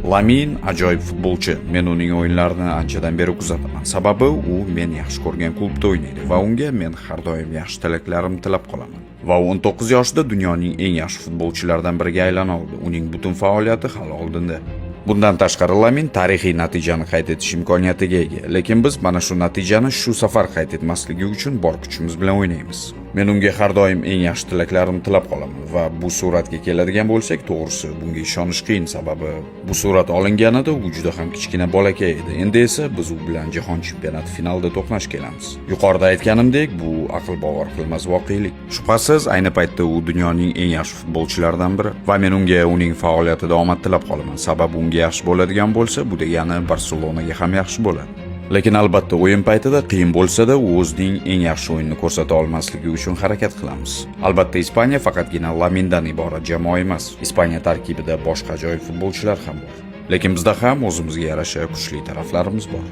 Lamin ajoyib futbolchi. Men uning o'yinlarini anchadan beri kuzataman. Sababi u men yaxshi ko'rgan klubda o'ynaydi va unga men har doim yaxshi tilaklarimni tilab qolaman. Va 19 yoshida dunyoning eng yaxshi futbolchilaridan biriga aylana oldi. Uning butun faoliyati hali oldinda. Bundan tashqari Lamin tarixiy natijani qayd etish imkoniyatiga ega, lekin biz mana shu natijani shu safar qayd etmasligi uchun bor kuchimiz bilan o'ynaymiz. Men unga har doim eng yaxshi tilaklarimni tilab qolaman va bu suratga keladigan bo'lsak, to'g'risi bunga ishonish qiyin, sababi bu surat olinganida u juda ham kichkina bolakay edi. Endi esa biz u bilan jahon chempionati finalida to'qnash kelamiz. Yuqorida aytganimdek, bu aql bovar qilmas voqelik. Shubhasiz, ayni paytda u dunyoning eng yaxshi futbolchilaridan biri va men unga uning faoliyatida omad tilab qolaman. Sababi unga yaxshi bo'ladigan bo'lsa, bu degani Barselonaga ham yaxshi bo'ladi. Lekin albatta o'yin paytida qiyin bo'lsa-da, u o'zining eng yaxshi o'yinini ko'rsata olmasligi uchun harakat qilamiz. Albatta Ispaniya faqatgina Lamindan iborat jamoa emas. Ispaniya tarkibida boshqa ajoyib futbolchilar ham bor. Lekin bizda ham o'zimizga yarasha kuchli taraflarimiz bor.